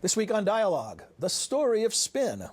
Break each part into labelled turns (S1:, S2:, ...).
S1: This week on Dialogue, the story of spin.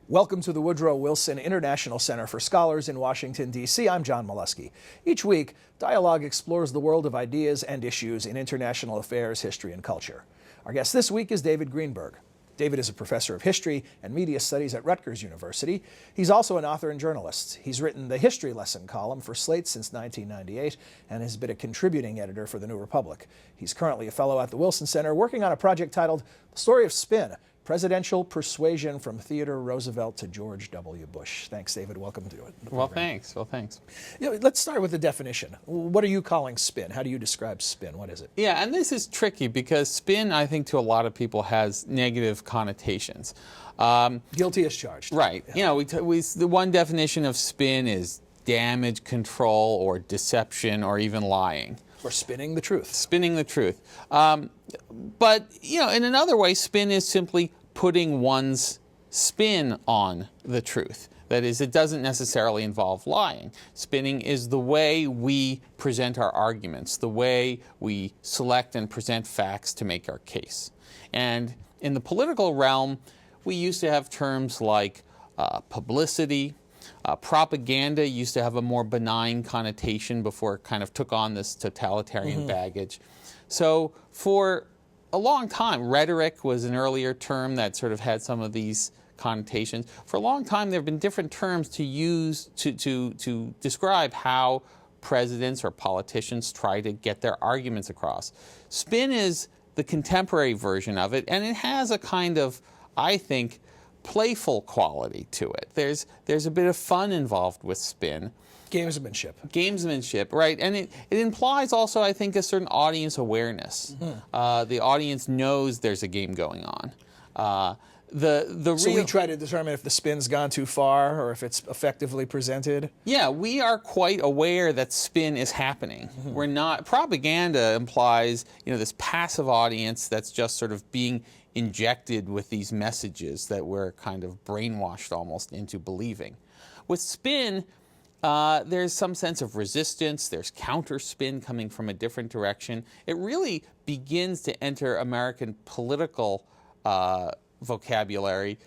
S1: Welcome to the Woodrow Wilson International Center for Scholars in Washington, D.C. I'm John Molesky. Each week, Dialogue explores the world of ideas and issues in international affairs, history, and culture. Our guest this week is David Greenberg. David is a professor of history and media studies at Rutgers University. He's also an author and journalist. He's written the History Lesson column for Slate since 1998 and has been a contributing editor for The New Republic. He's currently a fellow at the Wilson Center working on a project titled The Story of Spin, Presidential Persuasion from Theodore Roosevelt to George W. Bush. Thanks, David. Welcome to it.
S2: Well, thanks.
S1: Let's start with the definition. What are you calling spin? How do you describe spin? What is it?
S2: Yeah, and this is tricky because spin, I think, to a lot of people has negative connotations.
S1: Guilty as charged.
S2: Right.
S1: Yeah.
S2: You know, the one definition of spin is damage control or deception or even lying.
S1: Or spinning the truth.
S2: Spinning the truth. But, you know, in another way, spin is simply putting one's spin on the truth. That is, it doesn't necessarily involve lying. Spinning is the way we present our arguments, the way we select and present facts to make our case. And in the political realm, we used to have terms like publicity. Propaganda used to have a more benign connotation before it kind of took on this totalitarian baggage. So for a long time, rhetoric was an earlier term that sort of had some of these connotations. For a long time, there have been different terms to use to describe how presidents or politicians try to get their arguments across. Spin is the contemporary version of it, and it has a kind of, I think, playful quality to it. There's a bit of fun involved with spin.
S1: Gamesmanship,
S2: right? And it implies also, I think, a certain audience awareness. The audience knows there's a game going on.
S1: So we try to determine if the spin's gone too far or if it's effectively presented?
S2: Yeah, we are quite aware that spin is happening. We're not, propaganda implies, you know, this passive audience that's just sort of being injected with these messages that we're kind of brainwashed almost into believing. With spin, there's some sense of resistance, there's counter spin coming from a different direction. It really begins to enter American political vocabulary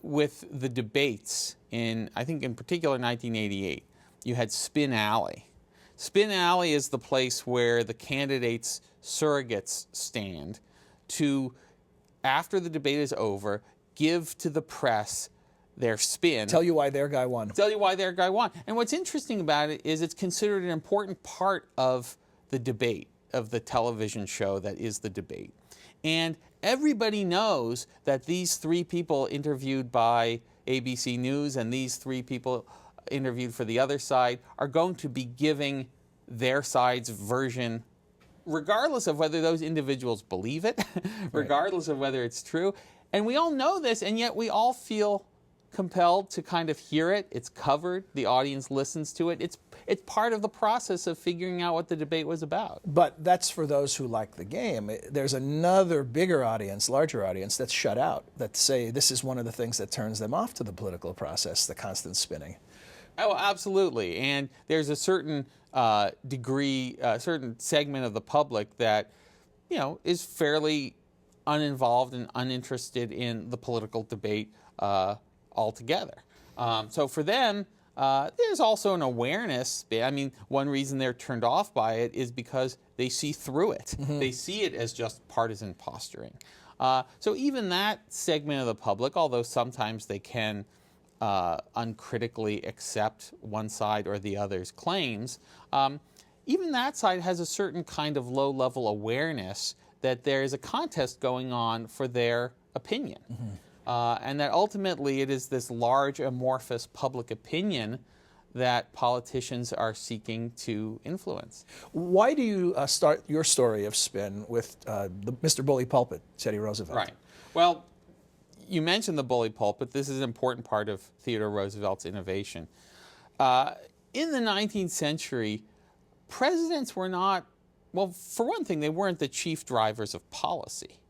S2: with the debates in, I think in particular 1988. You had Spin Alley. Spin Alley is the place where the candidates' surrogates stand to, after the debate is over, give to the press their spin.
S1: Tell you why their guy won.
S2: Tell you why their guy won. And what's interesting about it is it's considered an important part of the debate, of the television show that is the debate. And everybody knows that these three people interviewed by ABC News and these three people interviewed for the other side are going to be giving their side's version, regardless of whether those individuals believe it, regardless of whether it's true. And we all know this, and yet we all feel compelled to kind of hear it. It's covered. The audience listens to it. It's part of the process of figuring out what the debate was about.
S1: But that's for those who like the game. There's another bigger audience, larger audience, that's shut out, that say this is one of the things that turns them off to the political process, the constant spinning.
S2: Oh, absolutely. And there's a certain degree, a certain segment of the public that, you know, is fairly uninvolved and uninterested in the political debate altogether. So for them, there's also an awareness. I mean, one reason they're turned off by it is because they see through it. They see it as just partisan posturing. So even that segment of the public, although sometimes they can uncritically accept one side or the other's claims, even that side has a certain kind of low-level awareness that there is a contest going on for their opinion. And that ultimately it is this large amorphous public opinion that politicians are seeking to influence.
S1: Why do you start your story of spin with Mr. Bully Pulpit, Teddy Roosevelt?
S2: Right. Well, you mentioned the bully pulpit. This is an important part of Theodore Roosevelt's innovation. in the 19th century, presidents were not, well, for one thing, they weren't the chief drivers of policy.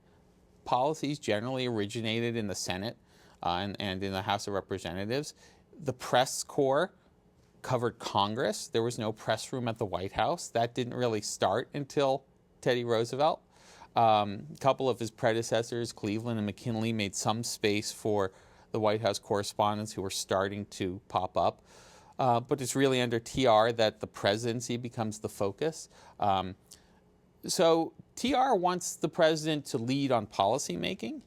S2: Policies generally originated in the Senate and in the House of Representatives. The press corps covered Congress. There was no press room at the White House. That didn't really start until Teddy Roosevelt. A couple of his predecessors, Cleveland and McKinley, made some space for the White House correspondents who were starting to pop up. But it's really under TR that the presidency becomes the focus. So TR wants the president to lead on policymaking,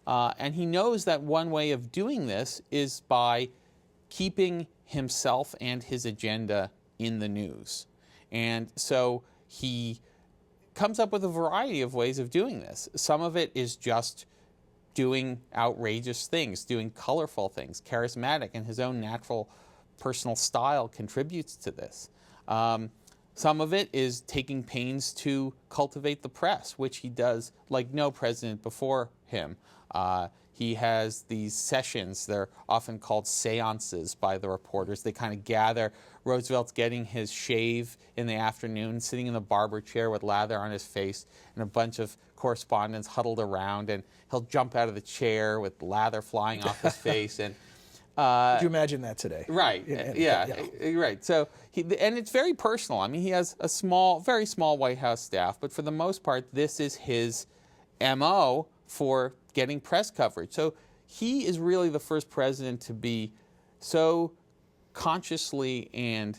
S2: and he knows that one way of doing this is by keeping himself and his agenda in the news. And so he comes up with a variety of ways of doing this. Some of it is just doing outrageous things, doing colorful things, charismatic, and his own natural personal style contributes to this. Some of it is taking pains to cultivate the press, which he does like no president before him. He has these sessions, they're often called seances by the reporters. They kind of gather. Roosevelt's getting his shave in the afternoon, sitting in the barber chair with lather on his face, and a bunch of correspondents huddled around, and he'll jump out of the chair with lather flying off his face. And
S1: could you imagine that today?
S2: Right. Right. So, and it's very personal. I mean, he has a very small White House staff, but for the most part, this is his MO for getting press coverage. So he is really the first president to be so consciously and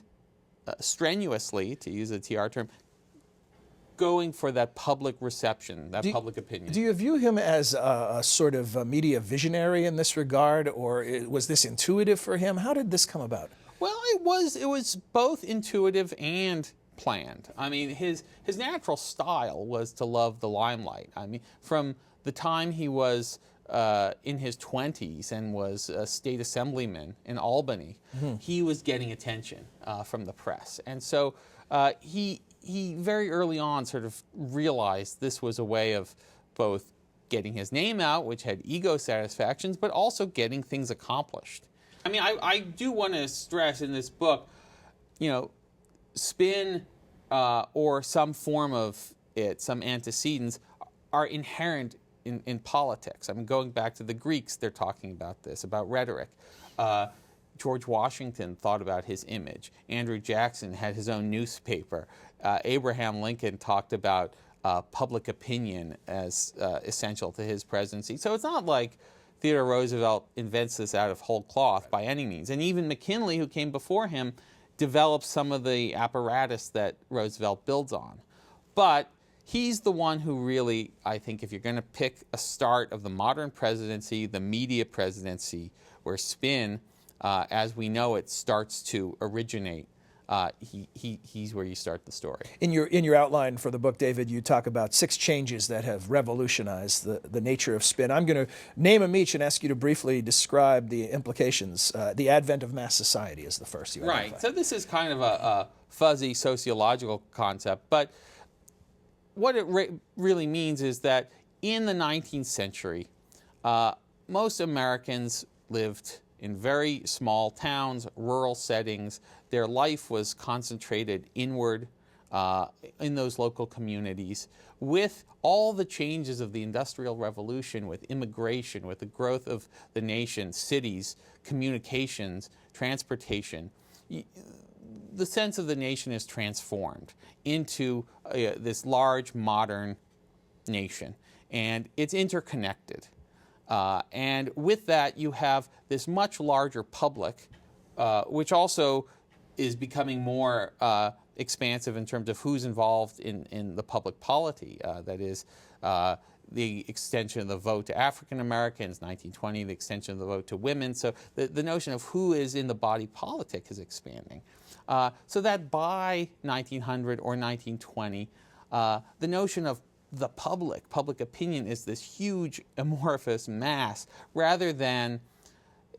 S2: strenuously, to use a TR term, going for that public reception, that public opinion.
S1: Do you view him as a sort of a media visionary in this regard, or was this intuitive for him? How did this come about?
S2: Well, it was both intuitive and planned. I mean, his natural style was to love the limelight. I mean, from the time he was in his 20s and was a state assemblyman in Albany, he was getting attention from the press. And so he very early on sort of realized this was a way of both getting his name out, which had ego satisfactions, but also getting things accomplished. I mean, I do want to stress in this book, spin or some form of it, some antecedents, are inherent in politics. I mean, going back to the Greeks, they're talking about this, about rhetoric. George Washington thought about his image. Andrew Jackson had his own newspaper. Abraham Lincoln talked about public opinion as essential to his presidency. So it's not like Theodore Roosevelt invents this out of whole cloth by any means. And even McKinley, who came before him, developed some of the apparatus that Roosevelt builds on. But he's the one who really, I think, if you're going to pick a start of the modern presidency, the media presidency, where spin, as we know it, starts to originate, he's where you start the story.
S1: In your outline for the book, David, you talk about 6 changes that have revolutionized the nature of spin. I'm going to name them each and ask you to briefly describe the implications. The advent of mass society is the first you identify.
S2: Right. So this is kind of a fuzzy sociological concept, but what it really means is that in the 19th century, most Americans lived in very small towns, rural settings. Their life was concentrated inward in those local communities. With all the changes of the Industrial Revolution, with immigration, with the growth of the nation, cities, communications, transportation, the sense of the nation is transformed into this large modern nation, and it's interconnected. And with that, you have this much larger public, which also is becoming more expansive in terms of who's involved in the public polity. That is, the extension of the vote to African Americans, 1920, the extension of the vote to women. So the notion of who is in the body politic is expanding. So that by 1900 or 1920, the notion of the public opinion is this huge amorphous mass rather than,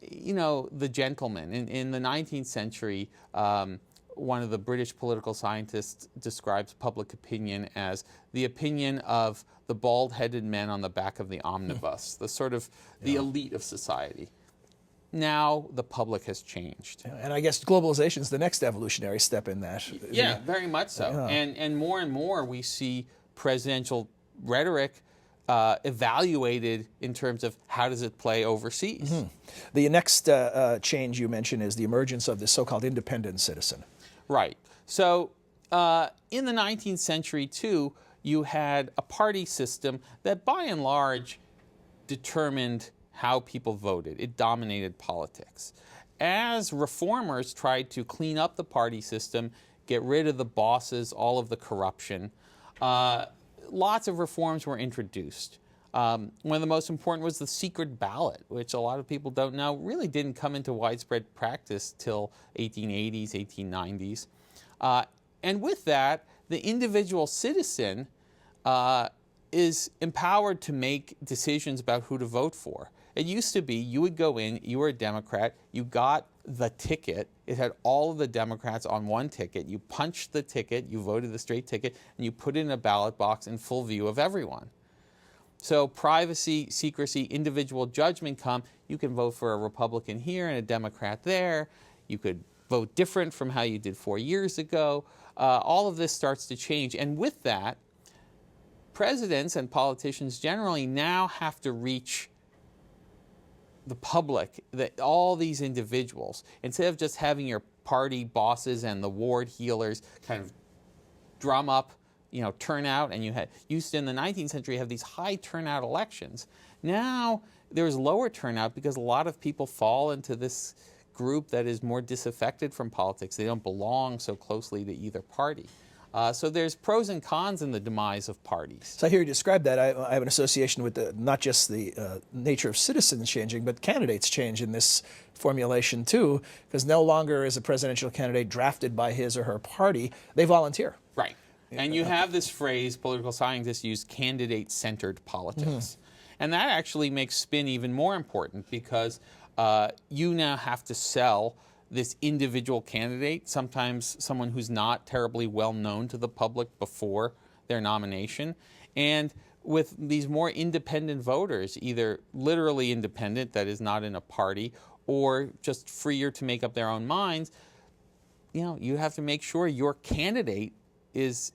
S2: the gentleman. In the 19th century, one of the British political scientists describes public opinion as the opinion of the bald-headed men on the back of the omnibus, the sort of the elite of society. now the public has changed.
S1: And I guess globalization is the next evolutionary step in that.
S2: Yeah, very much so.
S1: Yeah.
S2: And more we see presidential rhetoric evaluated in terms of how does it play overseas.
S1: Mm-hmm. The next change you mentioned is the emergence of the so-called independent citizen.
S2: Right. So in the 19th century, too, you had a party system that by and large determined how people voted. It dominated politics. As reformers tried to clean up the party system, get rid of the bosses, all of the corruption, lots of reforms were introduced. One of the most important was the secret ballot, which a lot of people don't know really didn't come into widespread practice till 1880s, 1890s. And with that, the individual citizen is empowered to make decisions about who to vote for. It used to be you would go in, you were a Democrat, you got the ticket, it had all of the Democrats on one ticket, you punched the ticket, you voted the straight ticket, and you put it in a ballot box in full view of everyone. So privacy, secrecy, individual judgment come, you can vote for a Republican here and a Democrat there, you could vote different from how you did 4 years ago. All of this starts to change, and with that, presidents and politicians generally now have to reach the public, all these individuals, instead of just having your party bosses and the ward healers kind of drum up, turnout, and you used to in the 19th century have these high turnout elections. Now there's lower turnout because a lot of people fall into this group that is more disaffected from politics. They don't belong so closely to either party. So there's pros and cons in the demise of parties.
S1: So I hear you describe that. I have an association with not just the nature of citizens changing, but candidates change in this formulation too, because no longer is a presidential candidate drafted by his or her party. They volunteer.
S2: Right. And you have this phrase, political scientists use, candidate-centered politics. Mm-hmm. And that actually makes spin even more important because you now have to sell this individual candidate, sometimes someone who's not terribly well known to the public before their nomination. And with these more independent voters, either literally independent, that is not in a party, or just freer to make up their own minds, you have to make sure your candidate is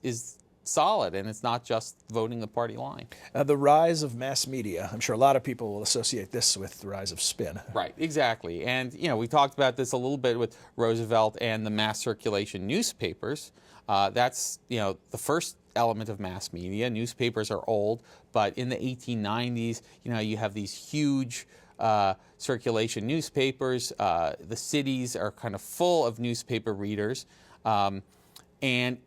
S2: solid, and it's not just voting the party line.
S1: The rise of mass media. I'm sure a lot of people will associate this with the rise of spin.
S2: Right, exactly. And, we talked about this a little bit with Roosevelt and the mass circulation newspapers. That's, the first element of mass media. Newspapers are old, but in the 1890s, you have these huge circulation newspapers. The cities are kind of full of newspaper readers. And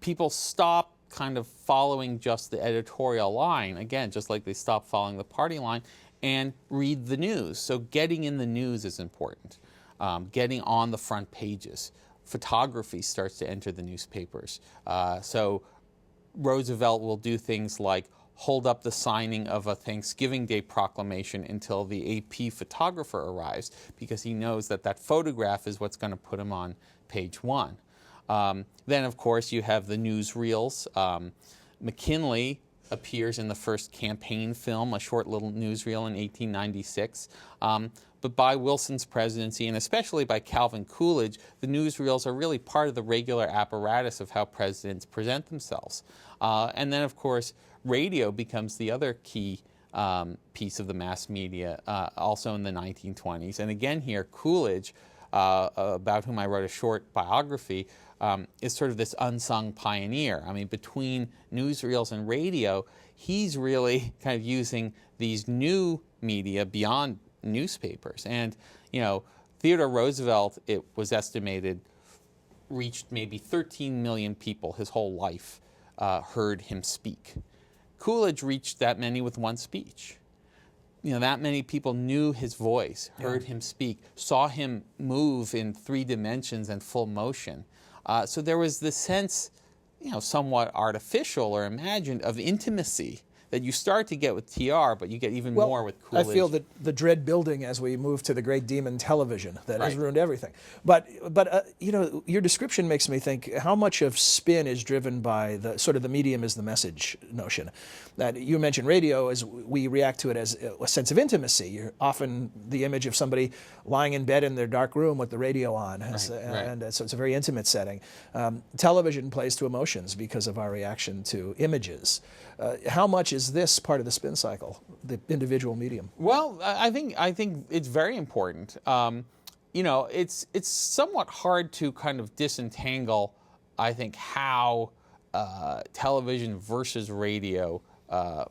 S2: people stop kind of following just the editorial line, again, just like they stop following the party line, and read the news. So getting in the news is important. Getting on the front pages. Photography starts to enter the newspapers. So Roosevelt will do things like hold up the signing of a Thanksgiving Day proclamation until the AP photographer arrives, because he knows that photograph is what's going to put him on page one. Then, of course, you have the newsreels. McKinley appears in the first campaign film, a short little newsreel in 1896. But by Wilson's presidency, and especially by Calvin Coolidge, the newsreels are really part of the regular apparatus of how presidents present themselves. And then, of course, radio becomes the other key piece of the mass media, also in the 1920s. And again here, Coolidge, about whom I wrote a short biography, is sort of this unsung pioneer. I mean, between newsreels and radio, he's really kind of using these new media beyond newspapers. And, Theodore Roosevelt, it was estimated, reached maybe 13 million people his whole life, heard him speak. Coolidge reached that many with one speech. That many people knew his voice, heard him speak, saw him move in 3 dimensions and full motion. So there was this sense, somewhat artificial or imagined, of intimacy that you start to get with TR, but you get even more with Coolidge.
S1: I feel that the dread building as we move to the great demon television that has
S2: Right.
S1: ruined everything. But you know, your description makes me think how much of spin is driven by the sort of the medium is the message notion. That you mentioned radio, as we react to it as a sense of intimacy. You're often the image of somebody lying in bed in their dark room with the radio on, and so it's a very intimate setting. Television plays to emotions because of our reaction to images. How much is this part of the spin cycle, the individual medium?
S2: Well, I think it's very important. You know, it's somewhat hard to kind of disentangle, I think, how television versus radio,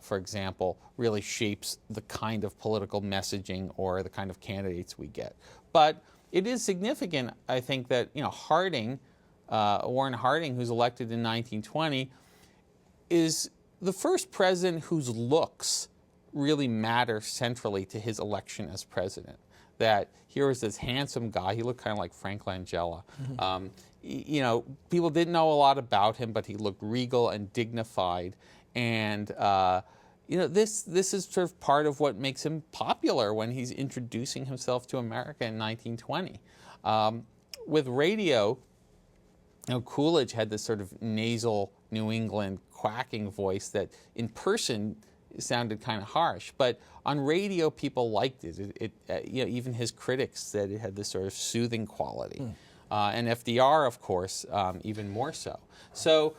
S2: for example, really shapes the kind of political messaging or the kind of candidates we get. But it is significant, I think, that, you know, Warren Harding, who's elected in 1920, is the first president whose looks really matter centrally to his election as president. That here was this handsome guy. He looked kind of like Frank Langella. Mm-hmm. You know, people didn't know a lot about him, but he looked regal and dignified. And you know, this is sort of part of what makes him popular when he's introducing himself to America in 1920. With radio, you know, Coolidge had this sort of nasal New England quacking voice that in person sounded kind of harsh, but on radio people liked it. You know, even his critics said it had this sort of soothing quality. And FDR, of course, even more so. So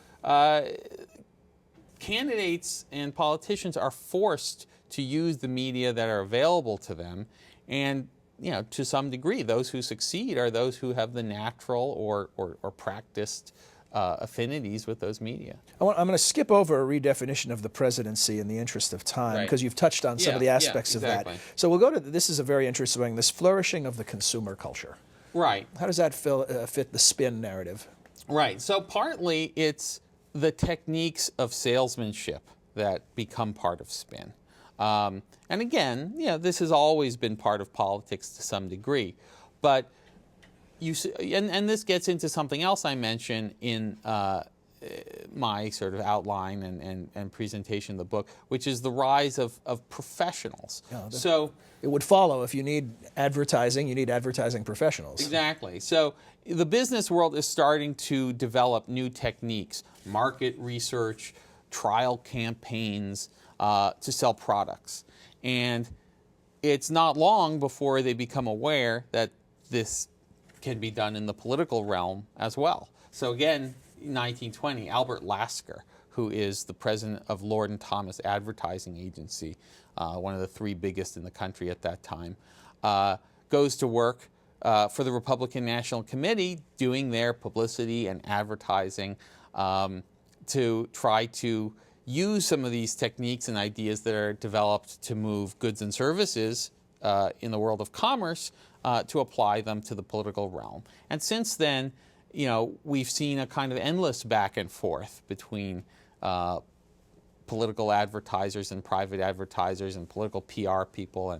S2: candidates and politicians are forced to use the media that are available to them, and you know, to some degree, those who succeed are those who have the natural or practiced affinities with those media.
S1: I'm going to skip over a redefinition of the presidency in the interest of time, because you've touched on some of the aspects of that. So we'll go to, this is a very interesting one, this flourishing of the consumer culture.
S2: Right.
S1: How does that fit the spin narrative?
S2: Right. So partly it's the techniques of salesmanship that become part of spin. And again, you know, this has always been part of politics to some degree, but and this gets into something else I mentioned in my sort of outline and presentation of the book, which is the rise of professionals. So
S1: it would follow if you need advertising, you need advertising professionals.
S2: Exactly. So the business world is starting to develop new techniques, market research, trial campaigns to sell products. And it's not long before they become aware that this can be done in the political realm as well. So again, in 1920, Albert Lasker, who is the president of Lord and Thomas Advertising Agency, one of the three biggest in the country at that time, goes to work for the Republican National Committee doing their publicity and advertising to try to use some of these techniques and ideas that are developed to move goods and services in the world of commerce to apply them to the political realm. And since then, you know, we've seen a kind of endless back and forth between political advertisers and private advertisers and political PR people,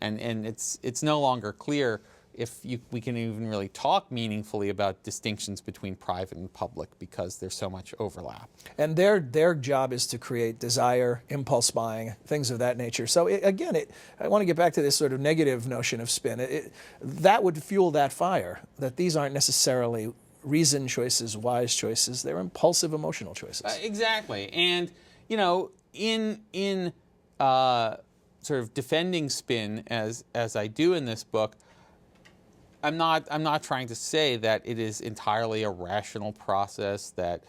S2: and it's no longer clear if we can even really talk meaningfully about distinctions between private and public because there's so much overlap.
S1: And their job is to create desire, impulse buying, things of that nature. So I want to get back to this sort of negative notion of spin. That would fuel that fire, that these aren't necessarily reasoned choices, wise choices. They're impulsive, emotional choices.
S2: Exactly. And, you know, in sort of defending spin as I do in this book, I'm not trying to say that it is entirely a rational process, that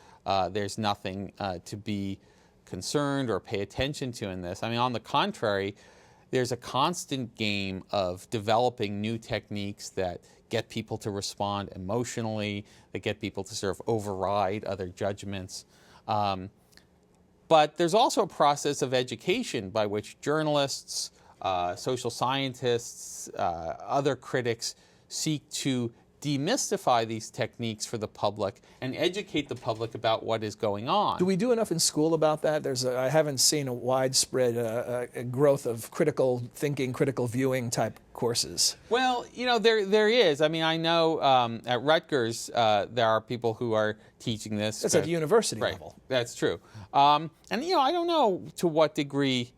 S2: there's nothing to be concerned or pay attention to in this. I mean, on the contrary, there's a constant game of developing new techniques that get people to respond emotionally, that get people to sort of override other judgments. But there's also a process of education by which journalists, social scientists, other critics seek to demystify these techniques for the public and educate the public about what is going on.
S1: Do we do enough in school about that? I haven't seen a widespread growth of critical thinking, critical viewing type courses.
S2: Well, there is. I mean, I know at Rutgers there are people who are teaching this.
S1: That's at the university
S2: right,
S1: level.
S2: That's true. And I don't know to what degree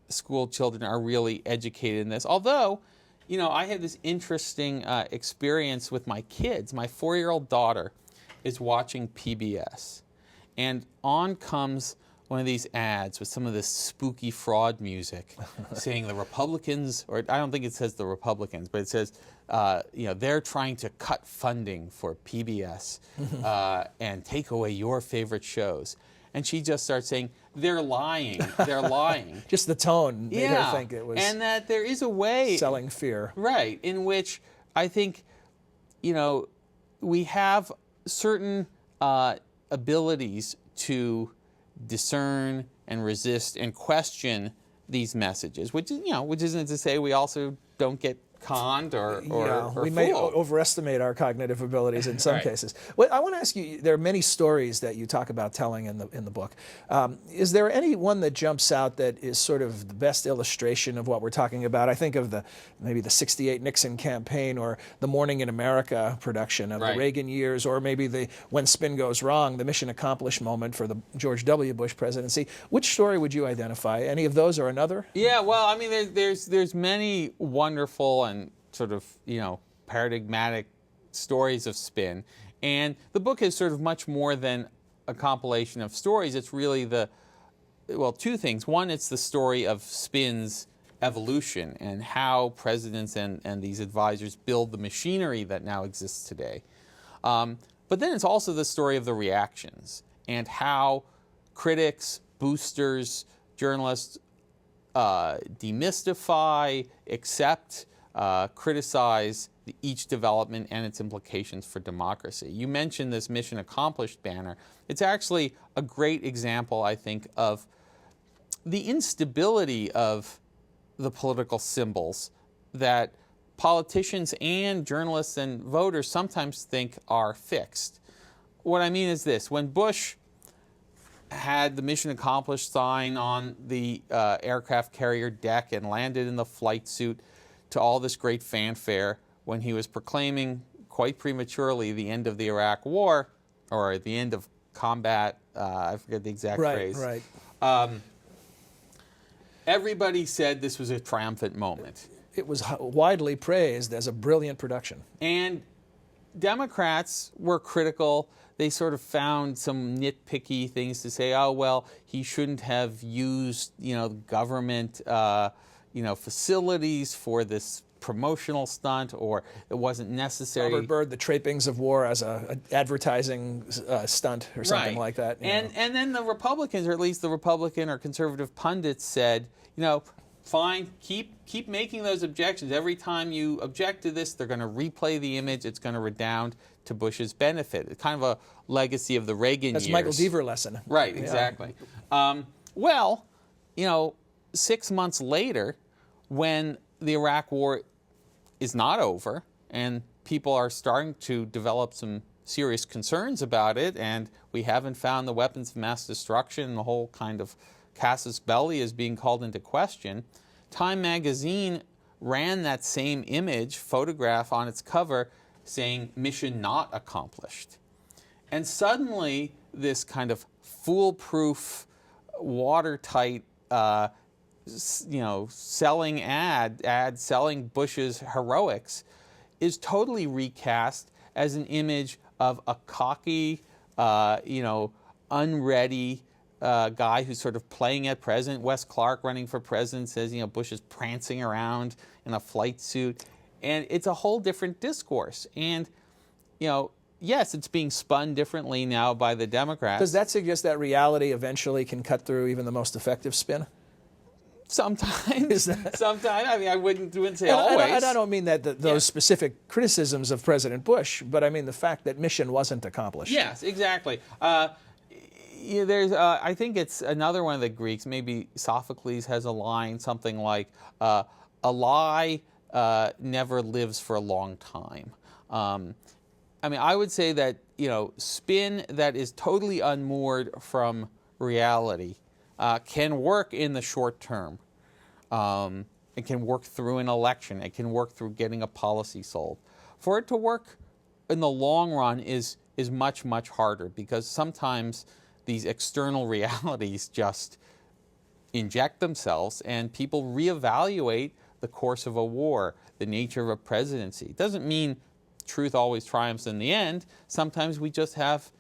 S2: school children are really educated in this. Although, I had this interesting experience with my kids. My 4-year-old daughter is watching PBS, and on comes one of these ads with some of this spooky fraud music saying the Republicans, or I don't think it says the Republicans, but it says, they're trying to cut funding for PBS and take away your favorite shows. And she just starts saying, they're lying, they're lying.
S1: Just the tone made her think it was
S2: and that there is a way
S1: selling fear.
S2: Right, in which I think, we have certain abilities to discern and resist and question these messages, which isn't to say we also don't get conned or
S1: we
S2: fooled.
S1: may overestimate our cognitive abilities in some
S2: Right.
S1: cases. Well, I want to ask you, there are many stories that you talk about telling in the book. Is there any one that jumps out that is sort of the best illustration of what we're talking about? I think of maybe the 68 Nixon campaign, or the Morning in America production of
S2: Right.
S1: the Reagan years, or maybe the When Spin Goes Wrong, the Mission Accomplished moment for the George W. Bush presidency. Which story would you identify? Any of those or another?
S2: Yeah, well, I mean, there's many wonderful and sort of, paradigmatic stories of spin. And the book is sort of much more than a compilation of stories. It's really two things. One, it's the story of spin's evolution and how presidents and these advisors build the machinery that now exists today. But then it's also the story of the reactions and how critics, boosters, journalists demystify, accept, criticize each development and its implications for democracy. You mentioned this Mission Accomplished banner. It's actually a great example, I think, of the instability of the political symbols that politicians and journalists and voters sometimes think are fixed. What I mean is this: when Bush had the Mission Accomplished sign on the aircraft carrier deck and landed in the flight suit to all this great fanfare, when he was proclaiming quite prematurely the end of the Iraq War, or the end of combat, I forget the exact phrase.
S1: Right.
S2: Everybody said this was a triumphant moment.
S1: It was widely praised as a brilliant production.
S2: And Democrats were critical. They sort of found some nitpicky things to say. Oh, well, he shouldn't have used, government, facilities for this promotional stunt, or it wasn't necessary.
S1: Robert Byrd, the trappings of war as a advertising stunt or something
S2: Right.
S1: like that.
S2: And then the Republicans, or at least the Republican or conservative pundits, said, fine, keep making those objections. Every time you object to this, they're going to replay the image. It's going to redound to Bush's benefit. It's kind of a legacy of the Reagan
S1: That's
S2: years.
S1: Michael Deaver lesson.
S2: Right, exactly. 6 months later, when the Iraq War is not over and people are starting to develop some serious concerns about it, and we haven't found the weapons of mass destruction, and the whole kind of casus belli is being called into question, Time magazine ran that same photograph on its cover saying, "Mission not accomplished." And suddenly this kind of foolproof, watertight, selling ad selling Bush's heroics is totally recast as an image of a cocky, unready guy who's sort of playing at president. Wes Clark, running for president, says, Bush is prancing around in a flight suit. And it's a whole different discourse. And, yes, it's being spun differently now by the Democrats.
S1: Does that suggest that reality eventually can cut through even the most effective spin?
S2: Sometimes. Sometimes. I mean, I wouldn't say always.
S1: And I don't mean that those specific criticisms of President Bush, but I mean the fact that mission wasn't accomplished.
S2: Yes, exactly. There's, I think it's another one of the Greeks, maybe Sophocles has a line, something like, a lie never lives for a long time. I mean, I would say that, spin that is totally unmoored from reality can work in the short term. It can work through an election. It can work through getting a policy sold. For it to work in the long run is much, much harder, because sometimes these external realities just inject themselves and people reevaluate the course of a war, the nature of a presidency. It doesn't mean truth always triumphs in the end. Sometimes we just have,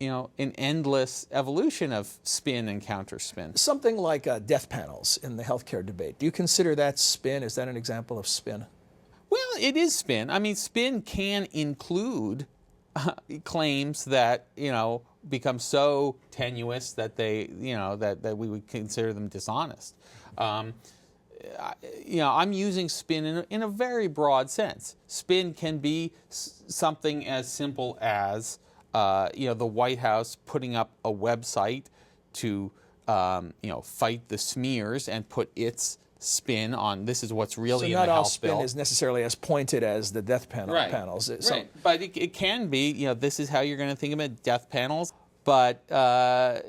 S2: an endless evolution of spin and counterspin.
S1: Something like death panels in the healthcare debate. Do you consider that spin? Is that an example of spin?
S2: Well, it is spin. I mean, spin can include claims that, become so tenuous that they, that we would consider them dishonest. I'm using spin in a very broad sense. Spin can be something as simple as, the White House putting up a website to, fight the smears and put its spin on this is what's really in the House bill. So not all spin
S1: is necessarily as pointed as the death panels.
S2: Right, but it can be, this is how you're going to think about death panels. But, to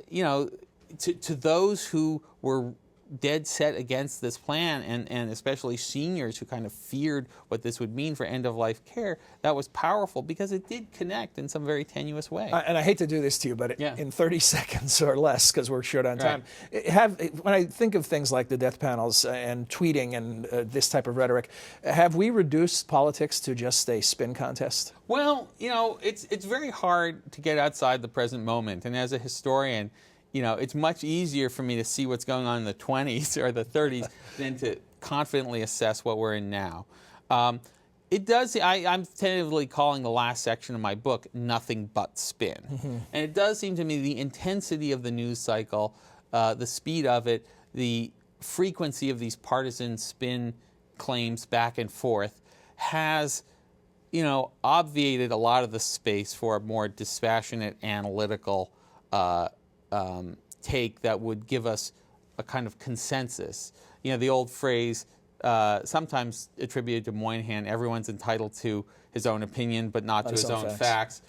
S2: those who were dead set against this plan, and especially seniors who kind of feared what this would mean for end-of-life care, that was powerful because it did connect in some very tenuous way.
S1: And I hate to do this to you, but in 30 seconds or less, because we're short on time, when I think of things like the death panels and tweeting and this type of rhetoric, have we reduced politics to just a spin contest?
S2: Well, it's very hard to get outside the present moment, and as a historian, it's much easier for me to see what's going on in the 20s or the 30s than to confidently assess what we're in now. I'm tentatively calling the last section of my book Nothing But Spin. Mm-hmm. And it does seem to me the intensity of the news cycle, the speed of it, the frequency of these partisan spin claims back and forth has, obviated a lot of the space for a more dispassionate, analytical take that would give us a kind of consensus. The old phrase, sometimes attributed to Moynihan, everyone's entitled to his own opinion, but not to his own facts.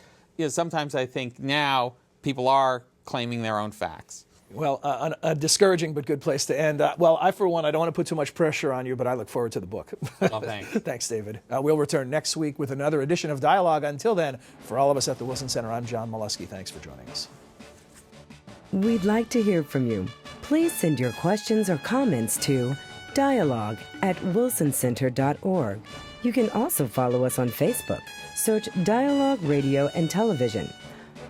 S2: Sometimes I think now people are claiming their own facts.
S1: Well, a discouraging but good place to end. I, for one, I don't want to put too much pressure on you, but I look forward to the book.
S2: Well, thanks.
S1: Thanks, David. We'll return next week with another edition of Dialogue. Until then, for all of us at the Wilson Center, I'm John Molesky. Thanks for joining us.
S3: We'd like to hear from you. Please send your questions or comments to dialogue@wilsoncenter.org. You can also follow us on Facebook. Search Dialogue Radio and Television.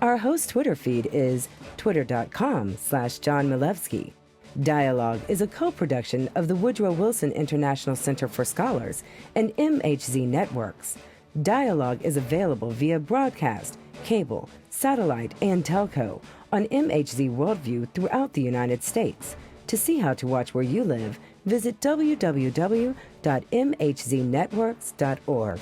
S3: Our host Twitter feed is twitter.com/John Milewski. Dialogue is a co-production of the Woodrow Wilson International Center for Scholars and MHZ Networks. Dialogue is available via broadcast, cable, satellite, and telco on MHZ Worldview throughout the United States. To see how to watch where you live, visit www.mhznetworks.org.